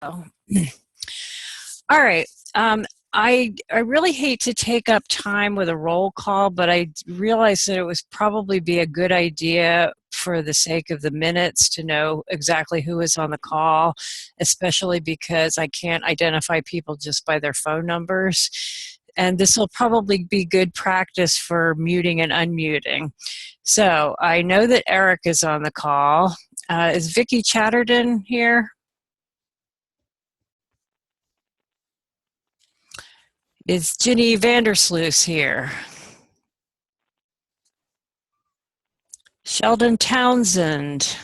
All right. I really hate to take up time with a roll call, but I realized that it would probably be a good idea for the sake of the minutes to know exactly who is on the call, especially because I can't identify people just by their phone numbers. And this will probably be good practice for muting and unmuting. So I know that Eric is on the call. Is Vicki Chatterton here? Is Ginny Vandersloot here? Sheldon Townsend.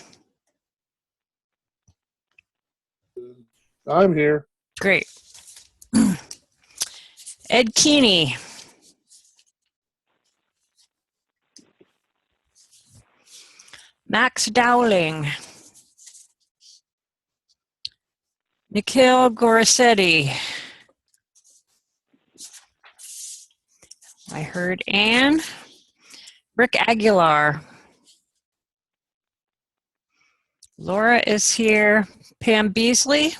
I'm here. Great. Ed Keeney. Max Dowling. Nikhil Gorisetti. I heard Anne. Rick Aguilar. Laura is here. Pam Beasley.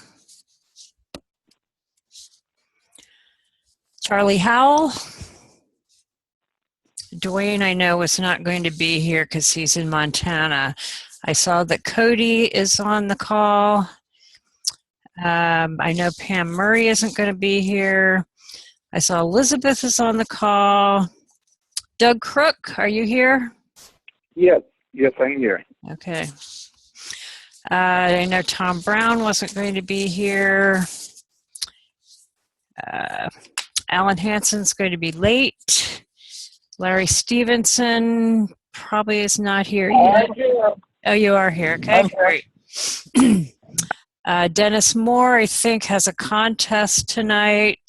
Charlie Howell. Dwayne, I know, is not going to be here because he's in Montana. I saw that Cody is on the call. I know Pam Murray isn't going to be here. I saw Elizabeth is on the call. Doug Crook, are you here? Yes, I'm here. Okay. I know Tom Brown wasn't going to be here. Alan Hansen's going to be late. Larry Stevenson probably is not here yet. Oh, you are here. Okay, great. Dennis Moore, I think, has a contest tonight.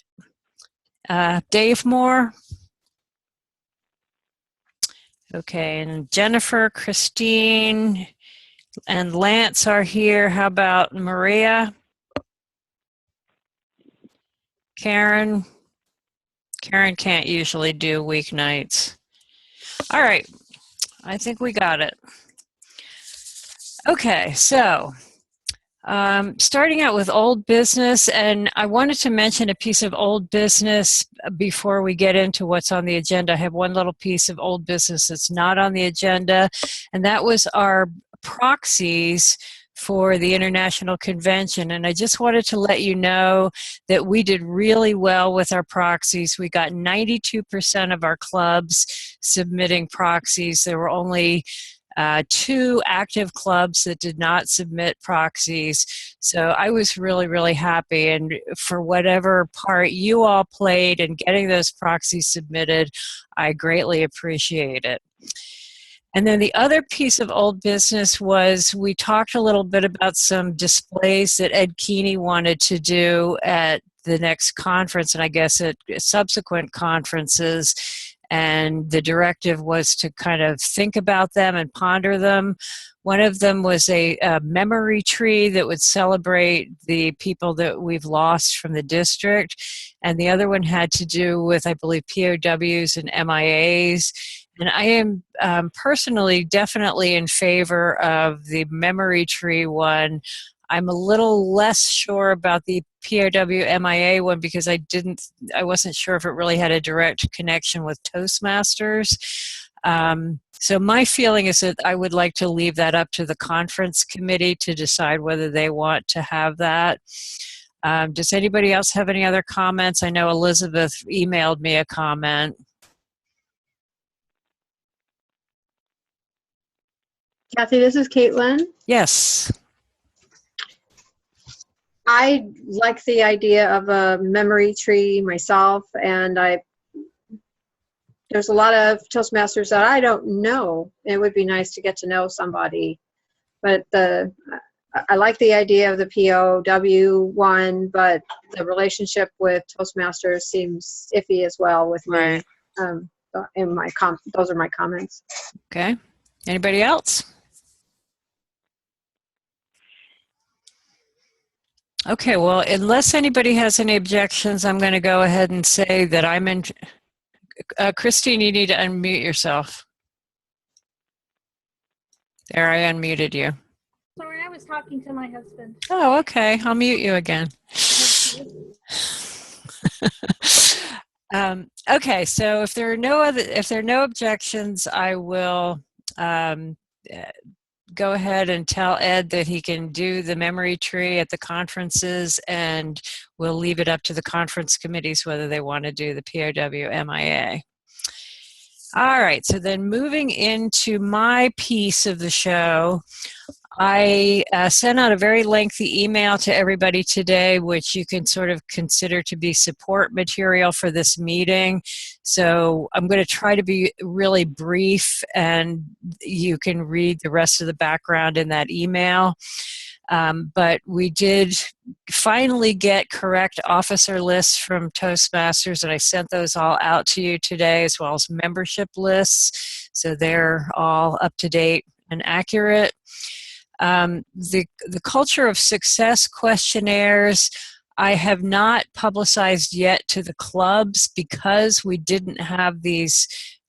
Dave Moore. Okay, and Jennifer, Christine, and Lance are here. How about Maria? Karen? Karen can't usually do weeknights. All right, I think we got it. Okay, so starting out with old business, and I wanted to mention a piece of old business before we get into what's on the agenda. I have one little piece of old business that's not on the agenda, and that was our proxies for the International Convention. And I just wanted to let you know that we did really well with our proxies. We got 92% of our clubs submitting proxies. There were only 2 active clubs that did not submit proxies. So I was really, really happy. And for whatever part you all played in getting those proxies submitted, I greatly appreciate it. And then the other piece of old business was we talked a little bit about some displays that Ed Keeney wanted to do at the next conference, and I guess at subsequent conferences. And the directive was to kind of think about them and ponder them. One of them was a memory tree that would celebrate the people that we've lost from the district. And the other one had to do with, I believe, POWs and MIAs. And I am personally definitely in favor of the memory tree one. I'm a little less sure about the POW MIA one because I wasn't sure if it really had a direct connection with Toastmasters. So my feeling is that I would like to leave that up to the conference committee to decide whether they want to have that. Does anybody else have any other comments? I know Elizabeth emailed me a comment. Kathy, this is Caitlin. Yes. I like the idea of a memory tree myself, and there's a lot of Toastmasters that I don't know. It would be nice to get to know somebody, but I like the idea of the POW one, but the relationship with Toastmasters seems iffy as well with me. Right. Those are my comments. Okay. Anybody else? Okay, well, unless anybody has any objections, I'm going to go ahead and say that I'm in. Christine, you need to unmute yourself. There, I unmuted you. Sorry, I was talking to my husband. Oh, okay. I'll mute you again. Okay, so if there are no objections, I will go ahead and tell Ed that he can do the memory tree at the conferences, and we'll leave it up to the conference committees whether they want to do the POW MIA. All right, so then moving into my piece of the show, I sent out a very lengthy email to everybody today, which you can sort of consider to be support material for this meeting. So I'm going to try to be really brief, and you can read the rest of the background in that email. But we did finally get correct officer lists from Toastmasters, and I sent those all out to you today, as well as membership lists. So they're all up to date and accurate. The culture of success questionnaires, I have not publicized yet to the clubs because we didn't have these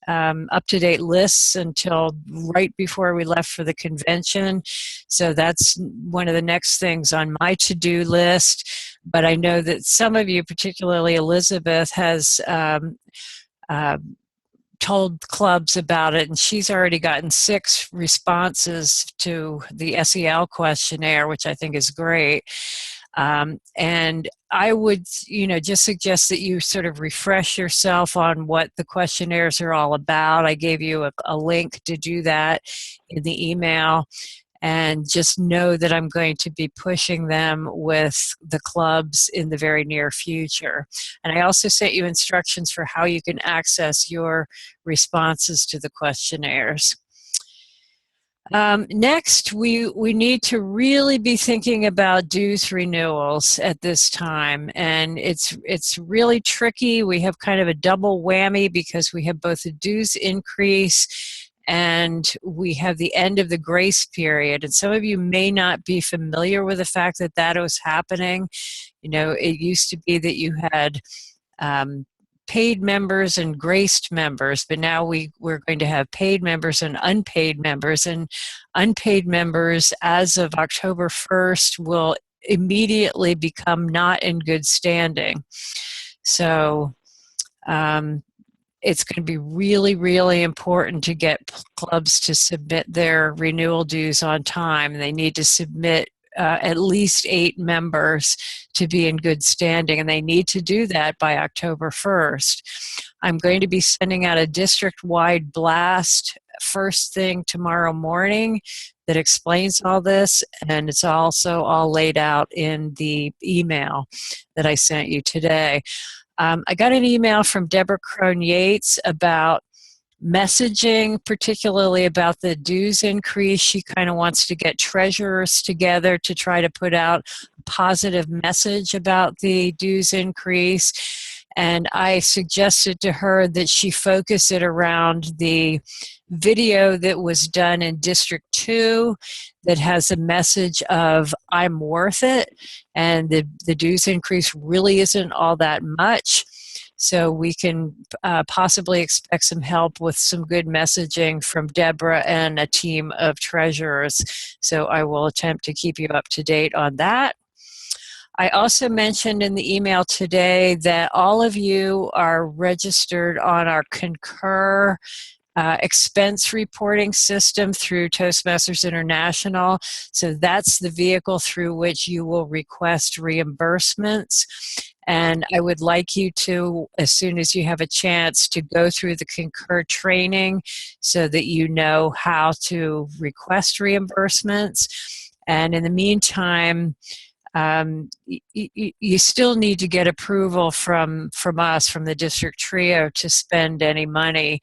up-to-date lists until right before we left for the convention. So that's one of the next things on my to-do list. But I know that some of you, particularly Elizabeth, has told clubs about it, and she's already gotten 6 responses to the SEL questionnaire, which I think is great. And I would, just suggest that you sort of refresh yourself on what the questionnaires are all about. I gave you a link to do that in the email. And just know that I'm going to be pushing them with the clubs in the very near future. And I also sent you instructions for how you can access your responses to the questionnaires. Next, we need to really be thinking about dues renewals at this time, and it's really tricky. We have kind of a double whammy because we have both a dues increase and we have the end of the grace period. And some of you may not be familiar with the fact that that was happening. It used to be that you had paid members and graced members, but now we're going to have paid members and unpaid members. And unpaid members, as of October 1st, will immediately become not in good standing. So it's going to be really, really important to get clubs to submit their renewal dues on time. They need to submit at least 8 members to be in good standing, and they need to do that by October 1st. I'm going to be sending out a district-wide blast first thing tomorrow morning that explains all this, and it's also all laid out in the email that I sent you today. I got an email from Deborah Crone Yates about messaging, particularly about the dues increase. She kind of wants to get treasurers together to try to put out a positive message about the dues increase. And I suggested to her that she focus it around the video that was done in District 2 that has a message of I'm worth it, and the dues increase really isn't all that much. So we can possibly expect some help with some good messaging from Deborah and a team of treasurers. So I will attempt to keep you up to date on that. I also mentioned in the email today that all of you are registered on our Concur expense reporting system through Toastmasters International. So that's the vehicle through which you will request reimbursements. And I would like you to, as soon as you have a chance, to go through the Concur training so that you know how to request reimbursements. And in the meantime, you still need to get approval from us, from the district trio, to spend any money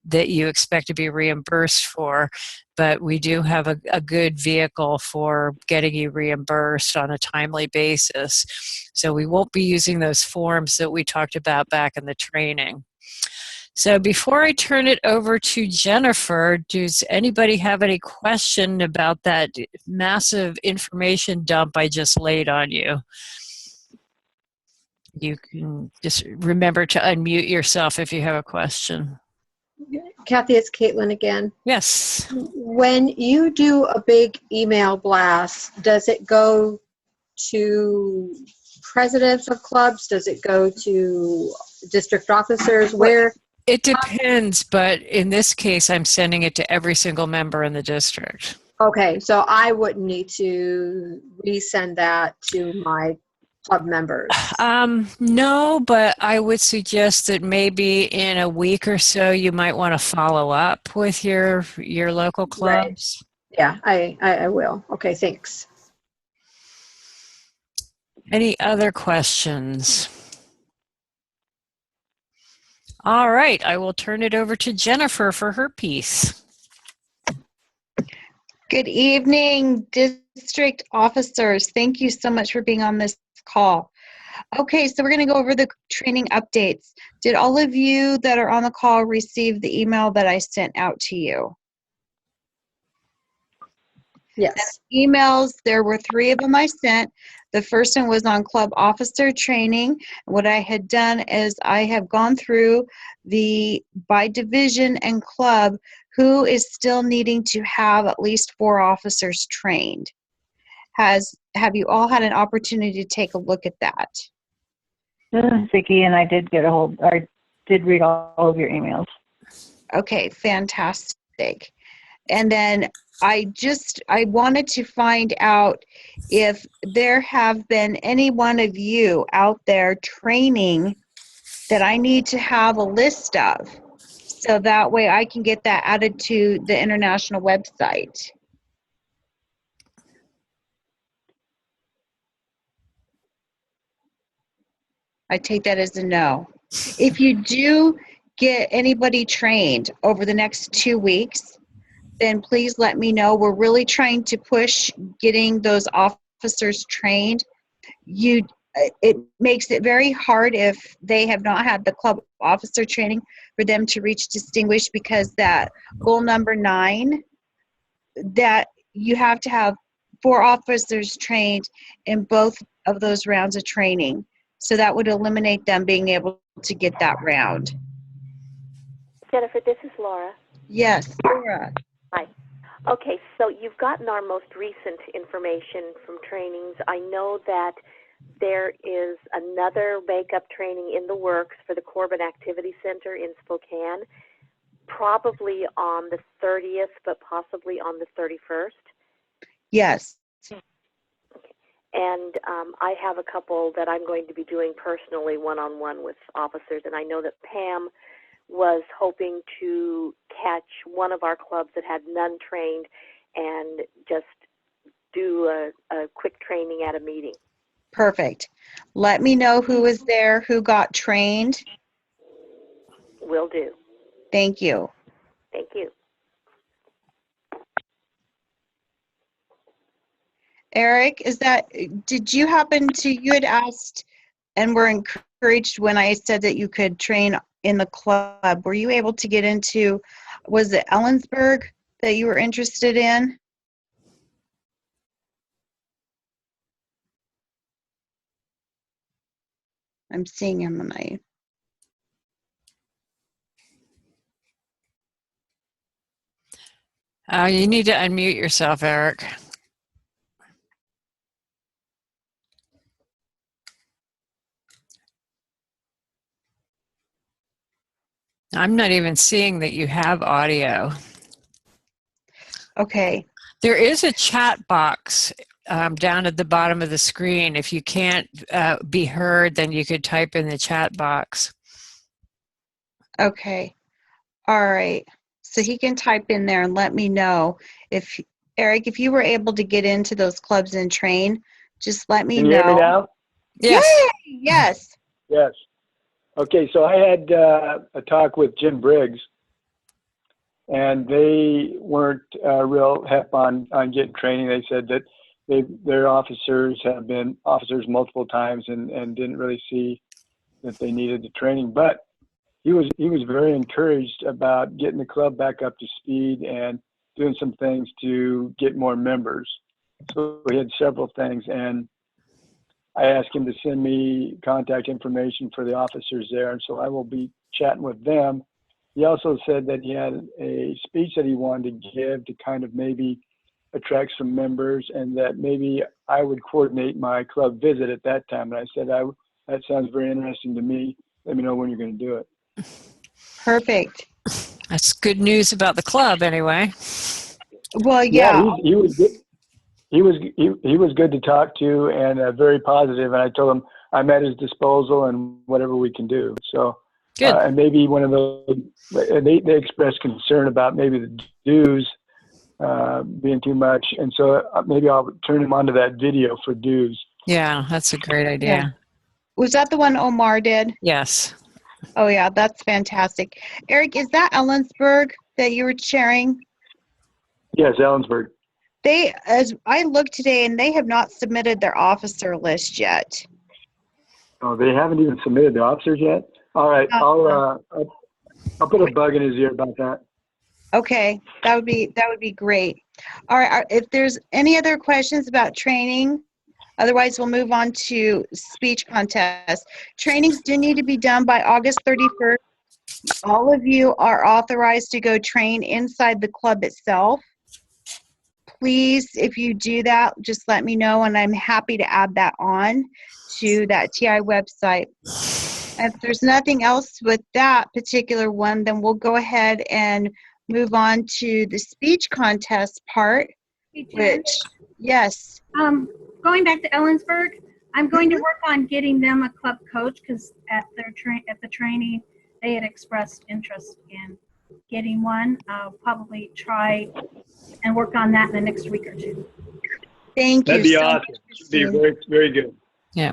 that you expect to be reimbursed for. But we do have a good vehicle for getting you reimbursed on a timely basis. So we won't be using those forms that we talked about back in the training. So before I turn it over to Jennifer, does anybody have any question about that massive information dump I just laid on you? You can just remember to unmute yourself if you have a question. Kathy, it's Caitlin again. Yes. When you do a big email blast, does it go to presidents of clubs? Does it go to district officers? Where? It depends, but in this case, I'm sending it to every single member in the district. Okay, so I wouldn't need to resend that to my club members. No, but I would suggest that maybe in a week or so, you might want to follow up with your local Right. clubs. Yeah, I will. Okay, thanks. Any other questions? All right, I will turn it over to Jennifer for her piece. Good evening, district officers. Thank you so much for being on this call. Okay, so we're going to go over the training updates. Did all of you that are on the call receive the email that I sent out to you? Yes. Emails, there were 3 of them I sent. The first one was on club officer training. What I had done is I have gone through by division and club who is still needing to have at least 4 officers trained. Have you all had an opportunity to take a look at that? This is Vicki, and I did read all of your emails. Okay, fantastic. And then I wanted to find out if there have been any one of you out there training that I need to have a list of, so that way I can get that added to the international website. I take that as a no. If you do get anybody trained over the next 2 weeks, then please let me know. We're really trying to push getting those officers trained. It makes it very hard if they have not had the club officer training for them to reach distinguished, because that goal number 9, that you have to have 4 officers trained in both of those rounds of training. So that would eliminate them being able to get that round. Jennifer, this is Laura. Yes, Laura. Hi. Okay, so you've gotten our most recent information from trainings. I know that there is another makeup training in the works for the Corbin Activity Center in Spokane, probably on the 30th, but possibly on the 31st. Yes. And I have a couple that I'm going to be doing personally one-on-one with officers, and I know that Pam was hoping to catch one of our clubs that had none trained and just do a quick training at a meeting. Perfect. Let me know who was there, who got trained. Will do. Thank you. Thank you. Eric, did you you had asked and were encouraged when I said that you could train in the club. Were you able to get into, was it Ellensburg that you were interested in? I'm seeing him and You need to unmute yourself, Eric. I'm not even seeing that you have audio. Okay. There is a chat box down at the bottom of the screen. If you can't be heard, then you could type in the chat box. Okay. All right. So he can type in there and let me know. If Eric, if you were able to get into those clubs and train, just let me know. Can you hear me now? Yes. Yay! Yes. Yes. Okay, so I had a talk with Jim Briggs, and they weren't real hep on getting training. They said that their officers have been officers multiple times and didn't really see that they needed the training. But he was very encouraged about getting the club back up to speed and doing some things to get more members. So we had several things, and I asked him to send me contact information for the officers there, and so I will be chatting with them he also said that he had a speech that he wanted to give to kind of maybe attract some members, and that maybe I would coordinate my club visit at that time. And I said, that sounds very interesting to me. Let me know when you're going to do it. Perfect. That's good news about the club, anyway. Well, yeah. He was good. He was good to talk to, and very positive. And I told him I'm at his disposal and whatever we can do. So, Good. and maybe one of those, they expressed concern about maybe the dues being too much, and so maybe I'll turn him onto that video for dues. Yeah, that's a great idea. Yeah. Was that the one Omar did? Yes. Oh yeah, that's fantastic. Eric, is that Ellensburg that you were sharing? Yes, Ellensburg. They, as I looked today, and they have not submitted their officer list yet. Oh, they haven't even submitted the officers yet? All right, I'll put a bug in his ear about that. Okay, that would be great. All right, if there's any other questions about training, otherwise we'll move on to speech contest. Trainings do need to be done by August 31st. All of you are authorized to go train inside the club itself. Please, if you do that, just let me know, and I'm happy to add that on to that TI website. If there's nothing else with that particular one, then we'll go ahead and move on to the speech contest part, which, yes. Going back to Ellensburg, I'm going to work on getting them a club coach, because at the training they had expressed interest in getting one. I'll probably try and work on that in the next week or two. Thank you. That'd be so awesome. much, It'd be very, very good. Yeah.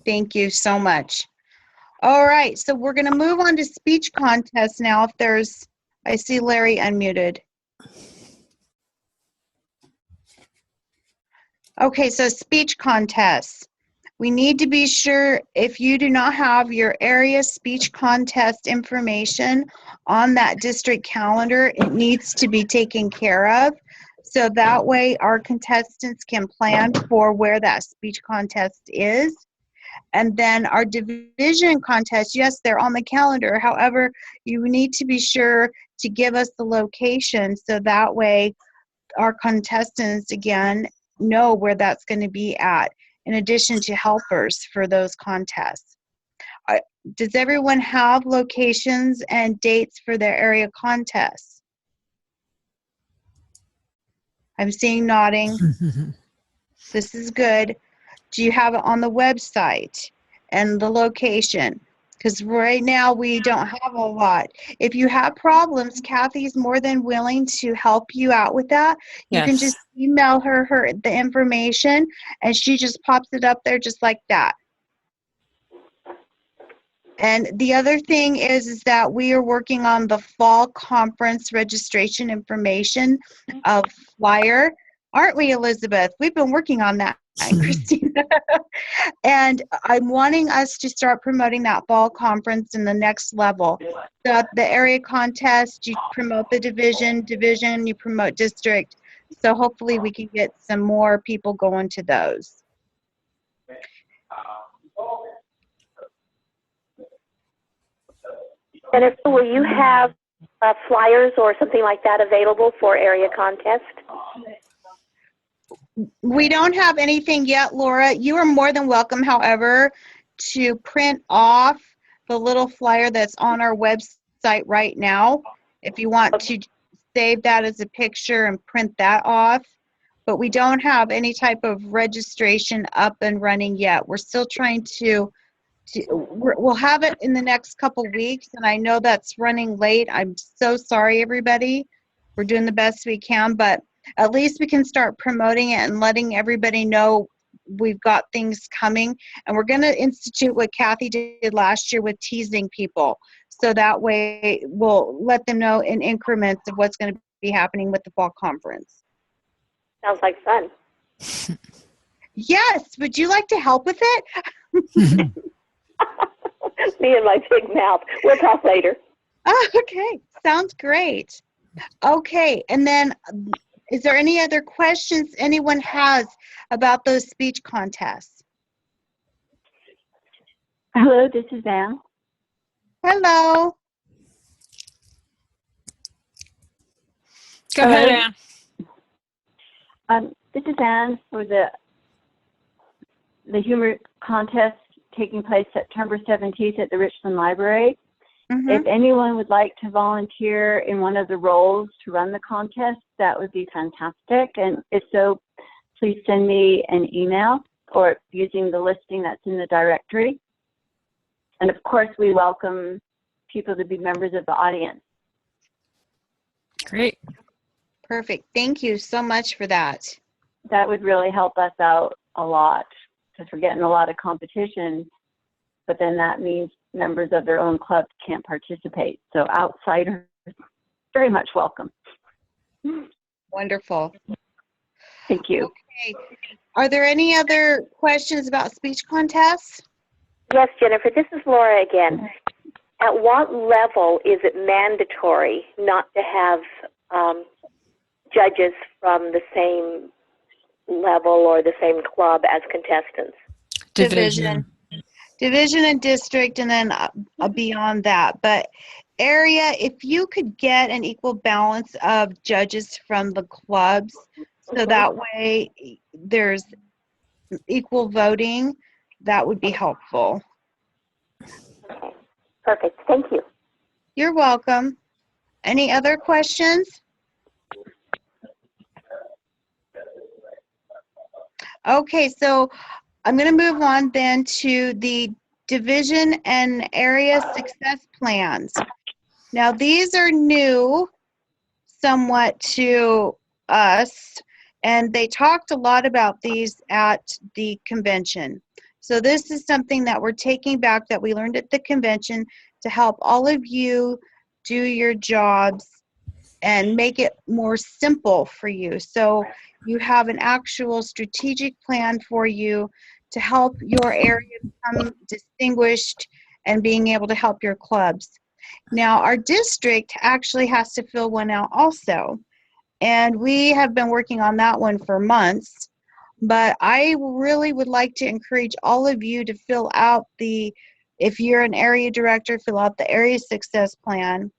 Thank you so much. All right, so we're going to move on to speech contest now. If there's, I see Larry unmuted. Okay, so speech contests. We need to be sure, if you do not have your area speech contest information on that district calendar, it needs to be taken care of. So that way our contestants can plan for where that speech contest is. And then our division contest, yes, they're on the calendar. However, you need to be sure to give us the location, so that way our contestants, again, know where that's going to be at, in addition to helpers for those contests. Does everyone have locations and dates for their area contests? I'm seeing nodding. This is good. Do you have it on the website and the location? Because right now we don't have a lot. If you have problems, Kathy's more than willing to help you out with that. You can just email her the information, and she just pops it up there just like that. And the other thing is that we are working on the fall conference registration information of flyer. Aren't we, Elizabeth? We've been working on that, and Christina. And I'm wanting us to start promoting that fall conference in the next level. So the area contest, you promote the division, you promote district. So hopefully we can get some more people going to those. Jennifer, will you have flyers or something like that available for area contest? We don't have anything yet, Laura. You are more than welcome, however, to print off the little flyer that's on our website right now. If you want to save that as a picture and print that off. But we don't have any type of registration up and running yet. We're still trying to we'll have it in the next couple weeks, and I know that's running late. I'm so sorry, everybody. We're doing the best we can, but at least we can start promoting it and letting everybody know we've got things coming. And we're going to institute what Kathy did last year with teasing people. So that way we'll let them know in increments of what's going to be happening with the fall conference. Sounds like fun. Yes. Would you like to help with it? Me and my big mouth. We'll talk later. Oh, okay. Sounds great. Okay. And then is there any other questions anyone has about those speech contests? Hello, this is Val. Hello. Go ahead, Hello. Ann. This is Anne for the humor contest taking place September 17th at the Richland Library. Mhm. If anyone would like to volunteer in one of the roles to run the contest, that would be fantastic. And if so, please send me an email or using the listing that's in the directory. And of course, we welcome people to be members of the audience. Great. Perfect. Thank you so much for that. That would really help us out a lot because we're getting a lot of competition, but then that means members of their own clubs can't participate. So outsiders, very much welcome. Wonderful. Thank you. Okay. Are there any other questions about speech contests? Yes, Jennifer, this is Laura again. At what level is it mandatory not to have judges from the same level or the same club as contestants? Division. Division and district, and then beyond that. But area, if you could get an equal balance of judges from the clubs, so that way there's equal voting, that would be helpful. Okay, perfect. Thank you. You're welcome. Any other questions? Okay, so I'm going to move on then to the division and area success plans. Now, these are new somewhat to us, and they talked a lot about these at the convention. So this is something that we're taking back that we learned at the convention to help all of you do your jobs and make it more simple for you. So you have an actual strategic plan for you to help your area become distinguished and being able to help your clubs. Now, our district actually has to fill one out also. And we have been working on that one for months. But I really would like to encourage all of you to fill out if you're an area director, fill out the area success plan.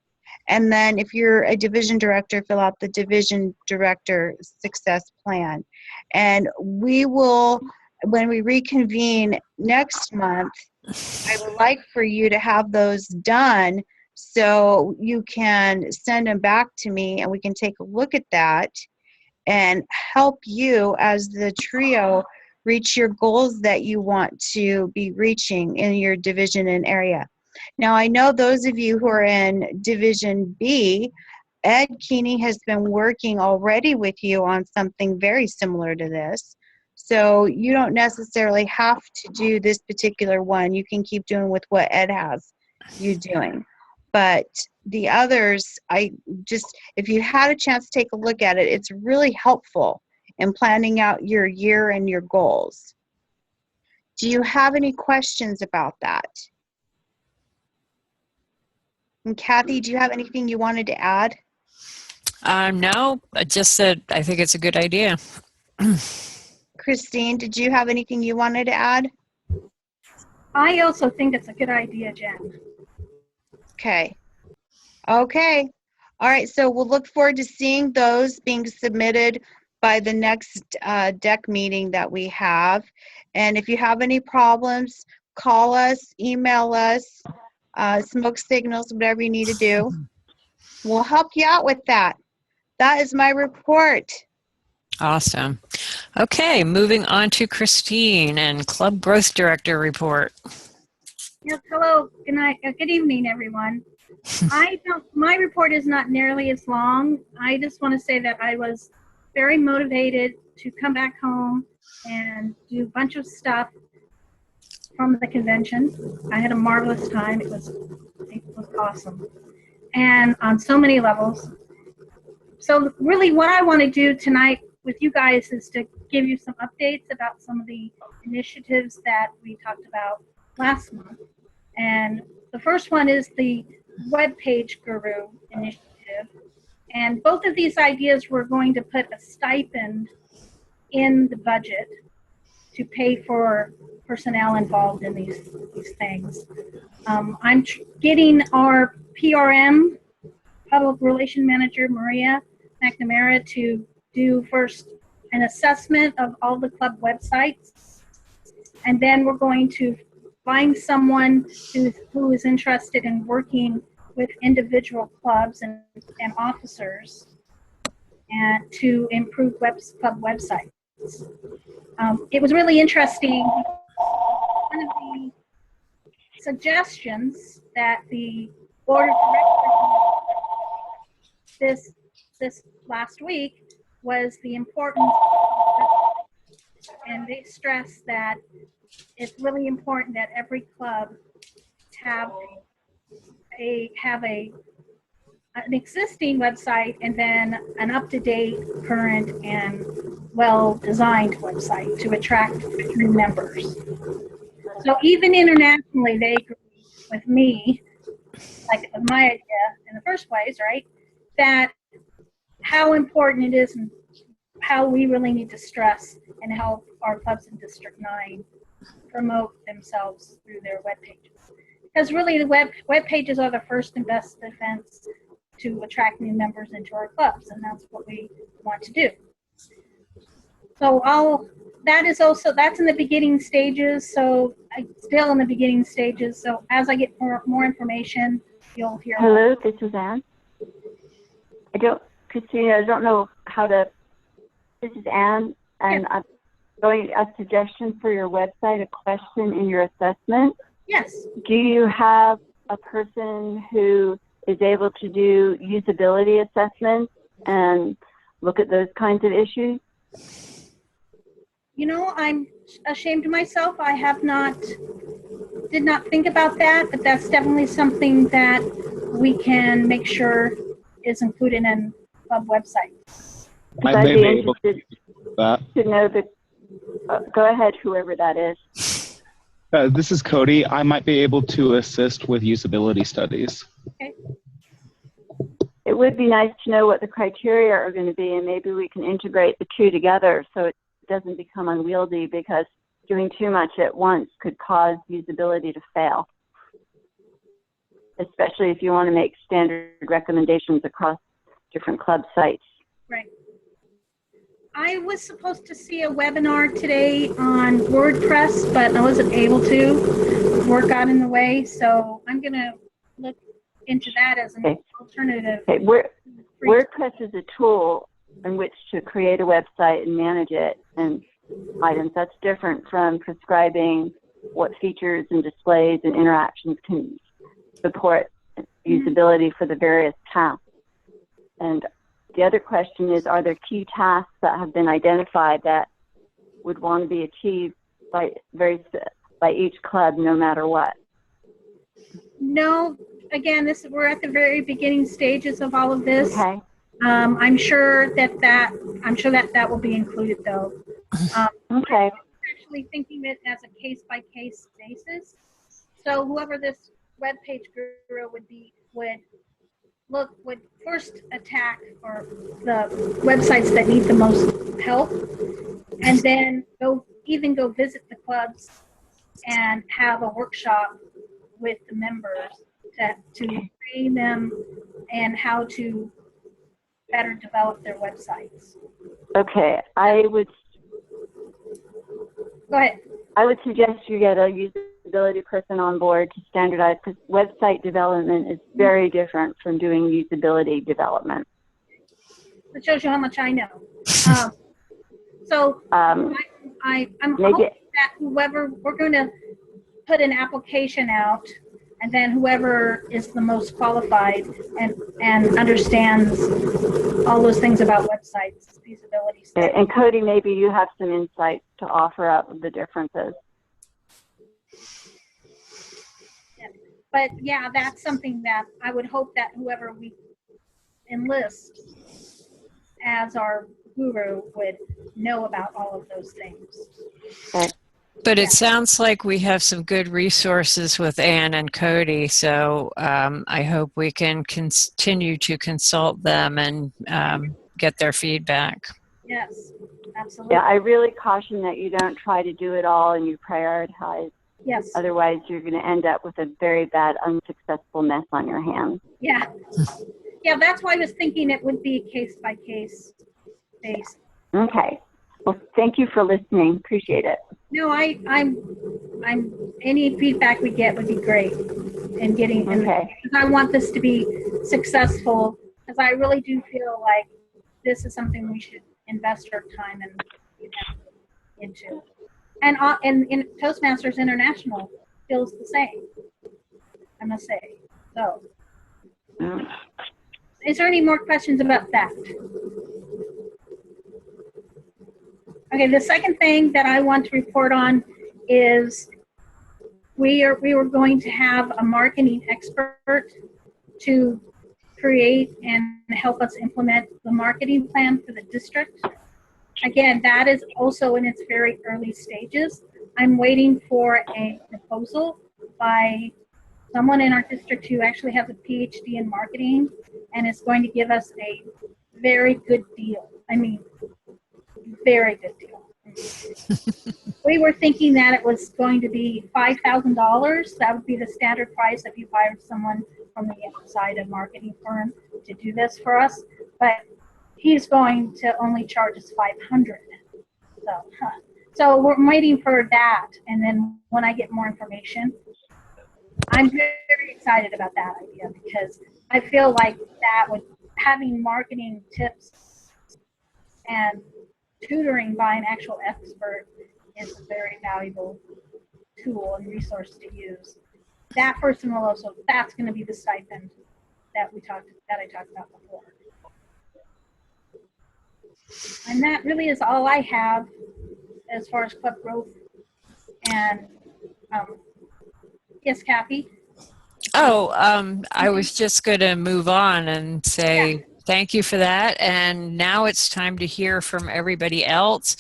And then if you're a division director, fill out the division director success plan. And we will, when we reconvene next month, I would like for you to have those done so you can send them back to me and we can take a look at that and help you as the trio reach your goals that you want to be reaching in your division and area. Now, I know those of you who are in Division B, Ed Keeney has been working already with you on something very similar to this. So you don't necessarily have to do this particular one. You can keep doing with what Ed has you doing. But the others, if you had a chance to take a look at it, it's really helpful in planning out your year and your goals. Do you have any questions about that? And Kathy, do you have anything you wanted to add? No, I just said I think it's a good idea. Christine, did you have anything you wanted to add? I also think it's a good idea, Jen. Okay. Okay. All right. So we'll look forward to seeing those being submitted by the next DEC meeting that we have. And if you have any problems, call us, email us, smoke signals, whatever you need to do. We'll help you out with that. That is my report. Awesome. Okay, moving on to Christine and Club Growth Director report. Yes, hello, good night, good evening, everyone. My report is not nearly as long. I just want to say that I was very motivated to come back home and do a bunch of stuff from the convention. I had a marvelous time. It was awesome. And on so many levels. So really what I want to do tonight with you guys is to give you some updates about some of the initiatives that we talked about last month. And the first one is the Web Page Guru initiative. And both of these ideas, we're going to put a stipend in the budget to pay for personnel involved in these things. I'm getting our PRM, Public Relation Manager, Maria, McNamara to do first an assessment of all the club websites, and then we're going to find someone who is interested in working with individual clubs and officers and to improve club websites. It was really interesting. One of the suggestions that the board of directors this last week was the importance of, and they stressed that it's really important that every club have an existing website and then an up-to-date, current, and well-designed website to attract new members. So even internationally, they agree with me, like my idea in the first place, right? That how important it is and how we really need to stress and help our clubs in District 9 promote themselves through their web pages. Because really the web pages are the first and best defense to attract new members into our clubs, and that's what we want to do. So that's in the beginning stages, so still in the beginning stages. So as I get more information, you'll hear. Hello, this is Anne. Christina, I don't know how to, this is Anne, and Yeah. I'm going a suggestion for your website, a question in your assessment. Yes. Do you have a person who is able to do usability assessments and look at those kinds of issues? You know, I'm ashamed of myself. I did not think about that, but that's definitely something that we can make sure is included in club website. I may be able to do that. To know the, go ahead, whoever that is. This is Cody. I might be able to assist with usability studies. Okay. It would be nice to know what the criteria are going to be, and maybe we can integrate the two together so it doesn't become unwieldy, because doing too much at once could cause usability to fail, especially if you want to make standard recommendations across different club sites. Right. I was supposed to see a webinar today on WordPress, but I wasn't able to. Work got in the way, so I'm going to look into that as an alternative. Okay. WordPress is a tool in which to create a website and manage it and items. That's different from prescribing what features and displays and interactions can support usability for the various tasks. And the other question is, are there key tasks that have been identified that would want to be achieved by each club, no matter what? No, again, we're at the very beginning stages of all of this. Okay. I'm sure that will be included, though. Okay. I'm actually thinking of it as a case-by-case basis. So whoever this web page guru would first attack or the websites that need the most help, and then go visit the clubs and have a workshop with the members to train them and how to better develop their websites. Okay, Go ahead. I would suggest you get a usability person on board to standardize, because website development is very different from doing usability development. It shows you how much I know. I'm hoping that whoever, we're going to put an application out, and then whoever is the most qualified and understands all those things about websites, feasibility studies. And Cody, maybe you have some insights to offer up of the differences. Yeah. But yeah, that's something that I would hope that whoever we enlist as our guru would know about all of those things. Okay. But it sounds like we have some good resources with Anne and Cody, so I hope we can continue to consult them and get their feedback. Yes, absolutely. Yeah, I really caution that you don't try to do it all and you prioritize. Yes. Otherwise, you're going to end up with a very bad, unsuccessful mess on your hands. Yeah. Yeah, that's why I was thinking it would be case by case based. Okay. Well, thank you for listening. Appreciate it. No, I'm any feedback we get would be great in getting, Okay. because I want this to be successful, because I really do feel like this is something we should invest our time and into. And in Toastmasters International feels the same, I must say. So, is there any more questions about that? Okay, the second thing that I want to report on is we were going to have a marketing expert to create and help us implement the marketing plan for the district. Again, that is also in its very early stages. I'm waiting for a proposal by someone in our district who actually has a PhD in marketing and is going to give us a very good deal. I mean, very good deal. We were thinking that it was going to be $5,000. That would be the standard price if you hired someone from the outside a marketing firm to do this for us. But he's going to only charge us $500. So we're waiting for that, and then when I get more information, I'm very excited about that idea, because I feel like that would, having marketing tips and tutoring by an actual expert is a very valuable tool and resource to use. That person will also, that's going to be the stipend that I talked about before. And that really is all I have as far as club growth. And yes, Kathy? Oh, I was just going to move on and say thank you for that. And now it's time to hear from everybody else.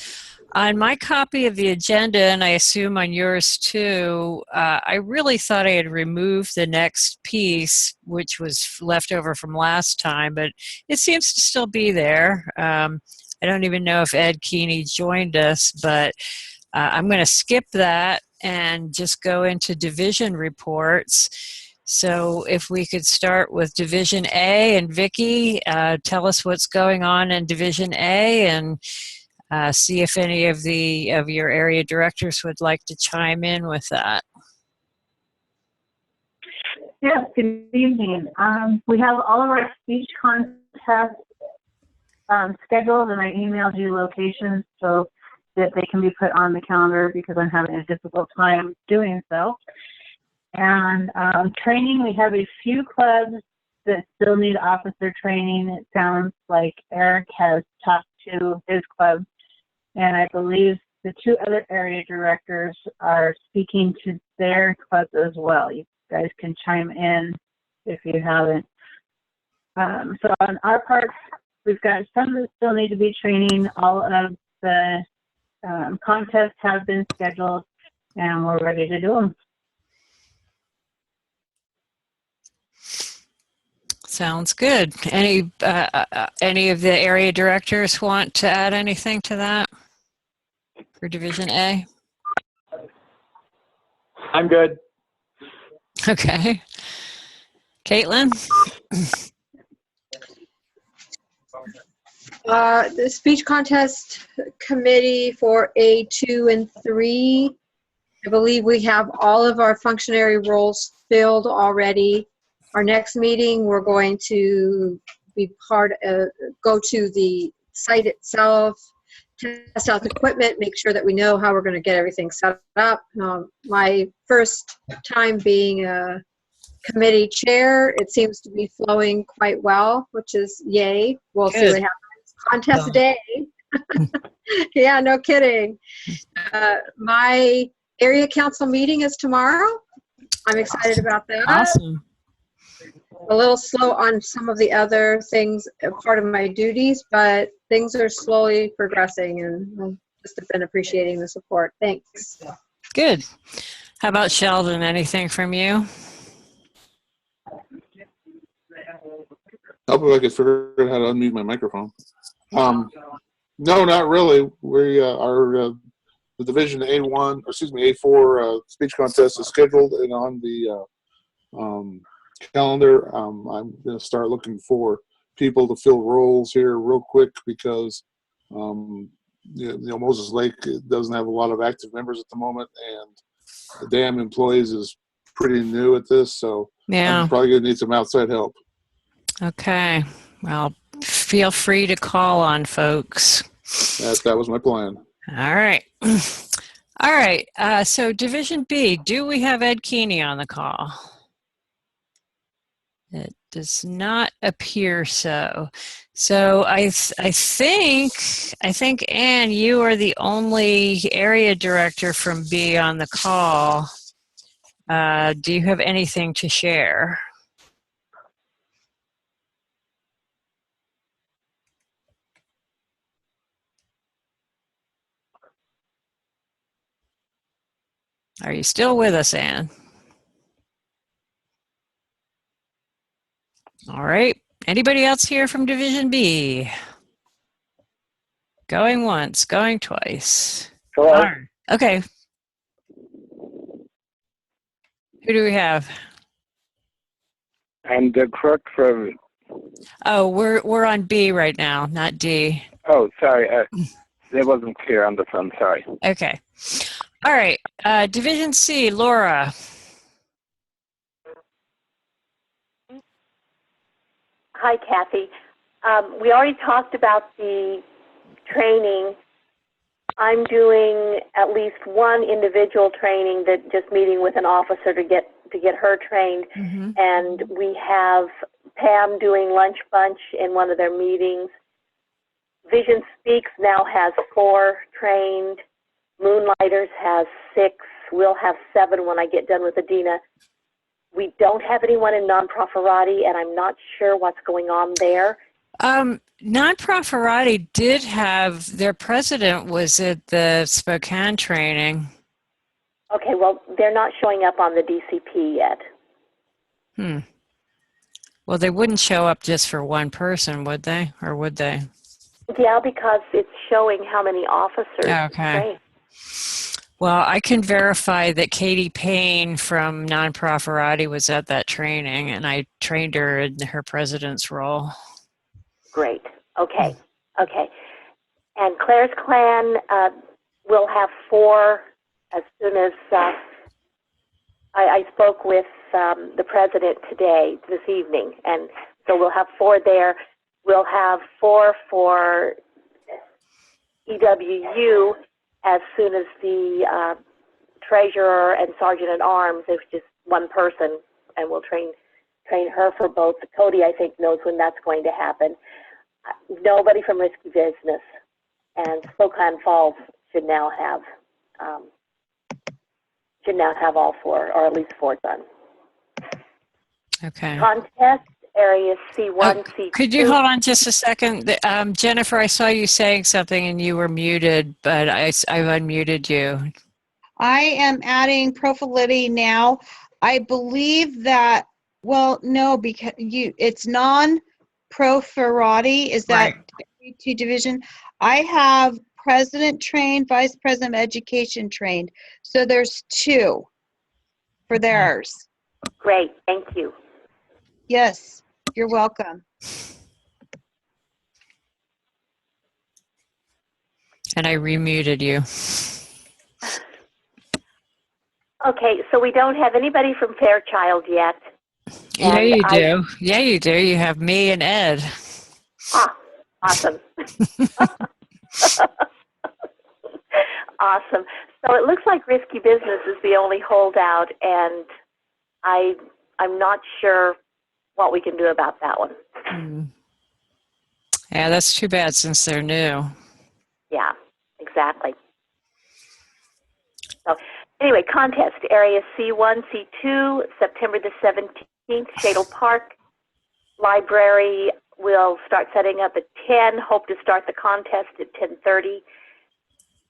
On my copy of the agenda, and I assume on yours too, I really thought I had removed the next piece, which was left over from last time, but it seems to still be there. I don't even know if Ed Keeney joined us, but I'm going to skip that and just go into division reports. So if we could start with Division A, and Vicki, tell us what's going on in Division A, and see if any of your area directors would like to chime in with that. Yes, good evening. We have all of our speech contests scheduled, and I emailed you locations so that they can be put on the calendar, because I'm having a difficult time doing so. And training, we have a few clubs that still need officer training. It sounds like Eric has talked to his club, and I believe the two other area directors are speaking to their clubs as well. You guys can chime in if you haven't. So on our part, we've got some that still need to be training. All of the contests have been scheduled, and we're ready to do them. Sounds good. Any of the area directors want to add anything to that for Division A? I'm good. Okay. Caitlin? The speech contest committee for A2 and 3, I believe we have all of our functionary roles filled already. Our next meeting, we're going to be go to the site itself, test out the equipment, make sure that we know how we're going to get everything set up. My first time being a committee chair, it seems to be flowing quite well, which is yay. We'll see what happens. Contest day. Yeah, no kidding. My area council meeting is tomorrow. I'm excited about that. Awesome. A little slow on some of the other things, part of my duties, but things are slowly progressing, and I've just been appreciating the support. Thanks. Good. How about Sheldon? Anything from you? I'll be I could figure out how to unmute my microphone. No, not really. We are the Division A4 speech contest is scheduled and on the calendar. I'm going to start looking for people to fill roles here real quick because Moses Lake doesn't have a lot of active members at the moment, and the dam employees is pretty new at this, so Yeah. I'm probably going to need some outside help. Okay. Well, feel free to call on folks. That was my plan. All right. All right. So Division B, do we have Ed Keeney on the call? It does not appear so. So I think Ann, you are the only area director from B on the call. Do you have anything to share? Are you still with us, Ann? All right. Anybody else here from Division B? Going once, going twice. Hello. All right. Okay. Who do we have? I'm the clerk from. Oh, we're on B right now, not D. Oh, sorry. That wasn't clear on the phone. Sorry. Okay. All right. Division C, Laura. Hi, Kathy. We already talked about the training. I'm doing at least one individual training, that just meeting with an officer to get her trained. Mm-hmm. And we have Pam doing lunch bunch in one of their meetings. Vision Speaks now has 4 trained. Moonlighters has 6. We'll have 7 when I get done with Adina. We don't have anyone in non-profitati, and I'm not sure what's going on there. Non-profitati did have, their president was at the Spokane training. Okay, well, they're not showing up on the DCP yet. Well, they wouldn't show up just for one person, would they? Or would they? Yeah, because it's showing how many officers. Okay. Trained. Well, I can verify that Katie Payne from Non-Profitati was at that training, and I trained her in her president's role. Great. Okay. Okay. And Claire's Clan will have 4 as soon as I spoke with the president this evening, and so we'll have 4 there. We'll have 4 for EWU as soon as the treasurer and sergeant at arms. There's just one person, and we'll train her for both. Cody, I think, knows when that's going to happen. Nobody from Risky Business, and Spokane Falls should now have all 4, or at least 4 done. Okay. Contest areas C1, C2. Could you hold on just a second? Jennifer, I saw you saying something and you were muted, but I've unmuted you. I am adding Profility now. I believe that, well, no, because it's non-Profirati. Is that right. T division? I have president trained, vice president of education trained. So there's 2 for theirs. Great, thank you. Yes, you're welcome. And I remuted you. Okay, so we don't have anybody from Fairchild yet. Yeah, you do. Yeah, you do. You have me and Ed. Ah, awesome. Awesome. So it looks like Risky Business is the only holdout, and I'm not sure what we can do about that one. Yeah, that's too bad since they're new. Yeah, exactly. So anyway, contest area C1, C2, September the 17th, Shadle Park. Library will start setting up at 10, hope to start the contest at 10:30.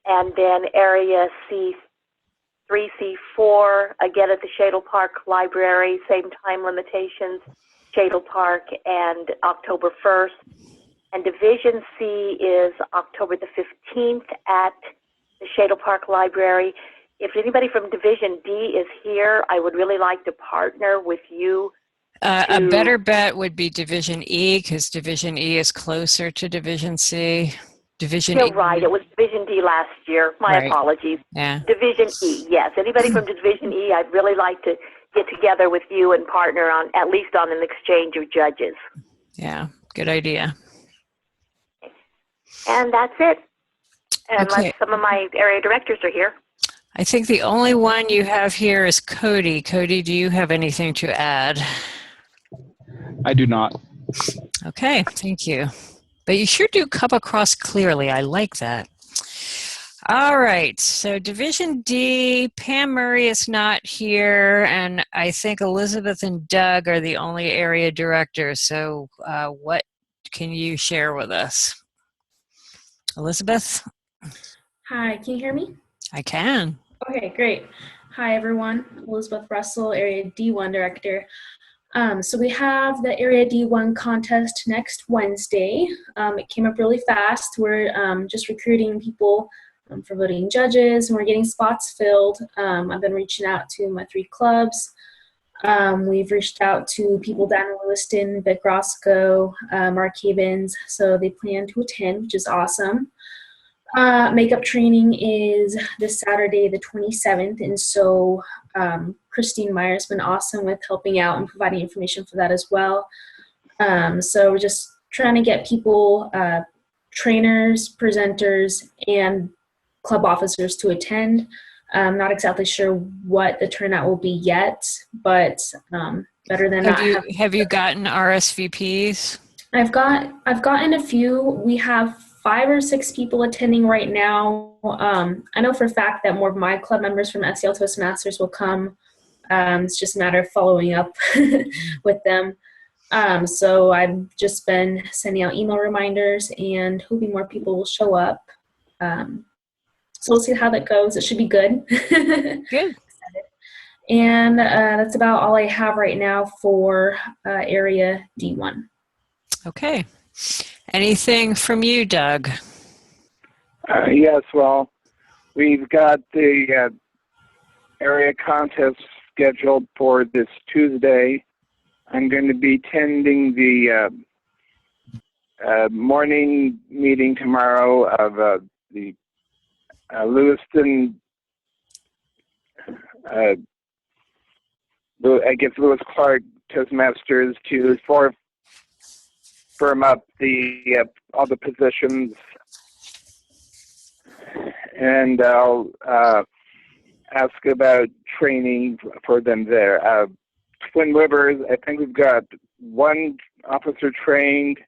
And then area C3, C4, again at the Shadle Park Library, same time limitations, Shadle Park, and October 1st. And Division C is October the 15th at the Shadle Park Library. If anybody from Division D is here, I would really like to partner with you A better bet would be Division E, because Division E is closer to Division C. Division You're E. right. It was Division D last year. My Right. apologies. Yeah. Division E, yes. Anybody from Division E, I'd really like to get together with you and partner on at least on an exchange of judges. Yeah. Good idea. And that's it. Unless Okay. some of my area directors are here. I think the only one you have here is Cody. Cody, do you have anything to add? I do not. Okay, thank you. But you sure do come across clearly. I like that. All right, so Division D, Pam Murray is not here, and I think Elizabeth and Doug are the only area directors. So what can you share with us? Elizabeth? Hi, can you hear me? I can. Okay, great. Hi, everyone. Elizabeth Russell, Area D1 Director. So we have the Area D1 contest next Wednesday. It came up really fast. We're just recruiting people for voting judges, and we're getting spots filled. I've been reaching out to my 3 clubs. We've reached out to people down in Lewiston, Vic Roscoe, Mark Havens, so they plan to attend, which is awesome. Makeup training is this Saturday, the 27th, and so Christine Meyer's been awesome with helping out and providing information for that as well. So we're just trying to get people, trainers, presenters, and club officers to attend. I'm not exactly sure what the turnout will be yet, but better than not. Have you gotten RSVPs? I've gotten a few. We have 5 or 6 people attending right now. I know for a fact that more of my club members from SEL Toastmasters will come. It's just a matter of following up with them. So I've just been sending out email reminders and hoping more people will show up. So we'll see how that goes. It should be good. Good. And that's about all I have right now for Area D1. Okay. Anything from you, Doug? Yes, well, we've got the area contest scheduled for this Tuesday. I'm going to be attending the morning meeting tomorrow of the Lewiston, I guess Lewis Clark Toastmasters to firm up the all the positions, and I'll ask about training for them there. Twin Rivers, I think we've got 1 officer trained,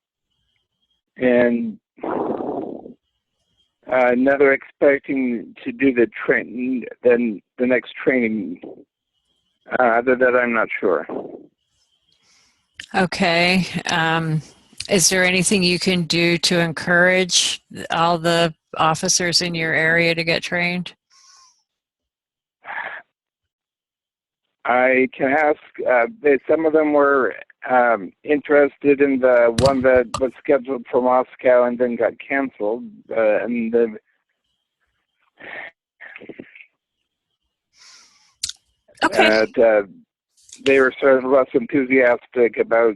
and another expecting to do the next training. Other than that, I'm not sure. Okay. Is there anything you can do to encourage all the officers in your area to get trained? I can ask. Some of them were interested in the one that was scheduled for Moscow and then got canceled. Okay. They were sort of less enthusiastic about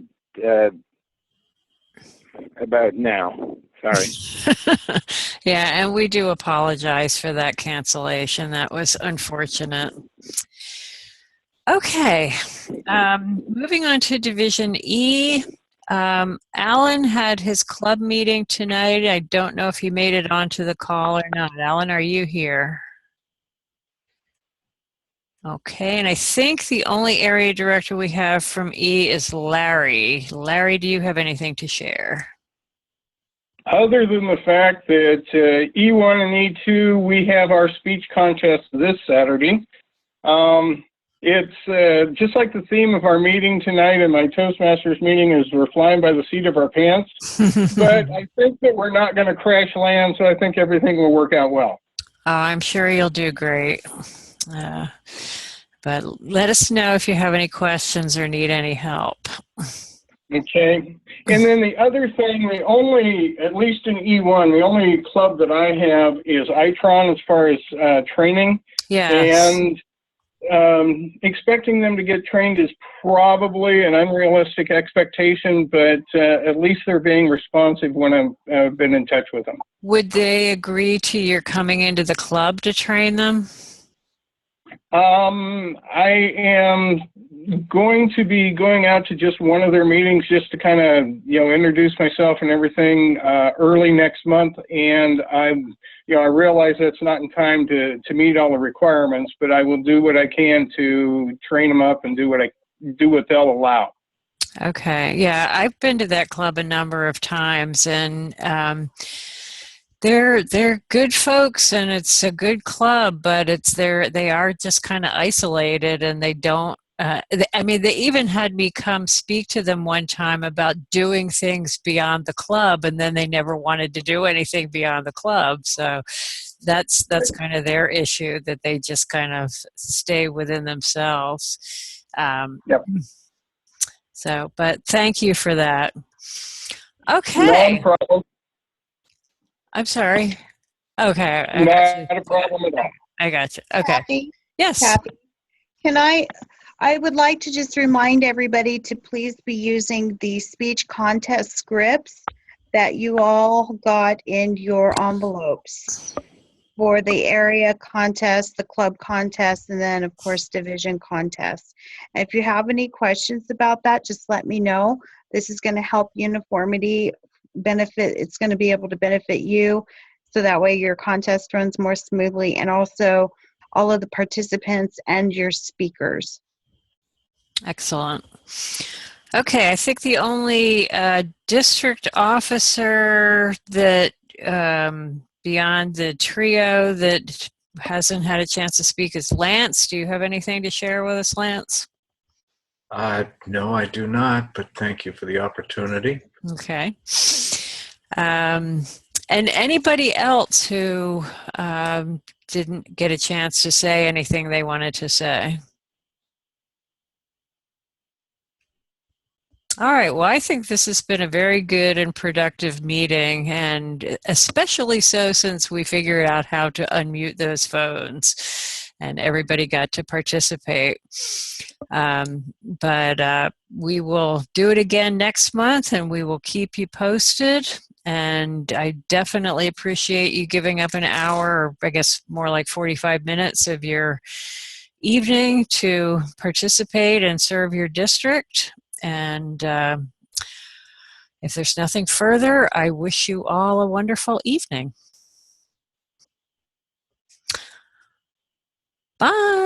now. Sorry. Yeah, and we do apologize for that cancellation. That was unfortunate. Okay, moving on to Division E. Alan had his club meeting tonight. I don't know if he made it onto the call or not. Alan, are you here? Okay, and I think the only area director we have from E is Larry. Larry, do you have anything to share? Other than the fact that E1 and E2, we have our speech contest this Saturday. It's just like the theme of our meeting tonight and my Toastmasters meeting is we're flying by the seat of our pants. But I think that we're not going to crash land, so I think everything will work out well. Oh, I'm sure you'll do great. But let us know if you have any questions or need any help. Okay. And then the other thing, at least in E1, the only club that I have is ITRON as far as training. Yes. And expecting them to get trained is probably an unrealistic expectation, but at least they're being responsive when I've been in touch with them. Would they agree to your coming into the club to train them? I am going to be going out to just one of their meetings just to kind of, introduce myself and everything early next month. And I realize that's not in time to meet all the requirements, but I will do what I can to train them up and do what they'll allow. Okay. Yeah, I've been to that club a number of times, and they're good folks, and it's a good club, but they are just kind of isolated, and they don't. They even had me come speak to them one time about doing things beyond the club, and then they never wanted to do anything beyond the club. So that's kind of their issue, that they just kind of stay within themselves. Yep. So, but thank you for that. Okay. No problem. I'm sorry. Okay. Not a problem at all. I got you. Okay. Kathy, Yes. Kathy, I would like to just remind everybody to please be using the speech contest scripts that you all got in your envelopes for the area contest, the club contest, and then, of course, division contest. And if you have any questions about that, just let me know. This is going to help uniformity benefit. It's going to be able to benefit you, so that way your contest runs more smoothly, and also all of the participants and your speakers. Excellent. Okay, I think the only district officer that beyond the trio that hasn't had a chance to speak is Lance. Do you have anything to share with us, Lance? No, I do not, but thank you for the opportunity. Okay. And anybody else who didn't get a chance to say anything they wanted to say? All right. Well, I think this has been a very good and productive meeting, and especially so since we figured out how to unmute those phones and everybody got to participate. But we will do it again next month, and we will keep you posted. And I definitely appreciate you giving up an hour, or I guess more like 45 minutes of your evening to participate and serve your district. And if there's nothing further, I wish you all a wonderful evening. Bye.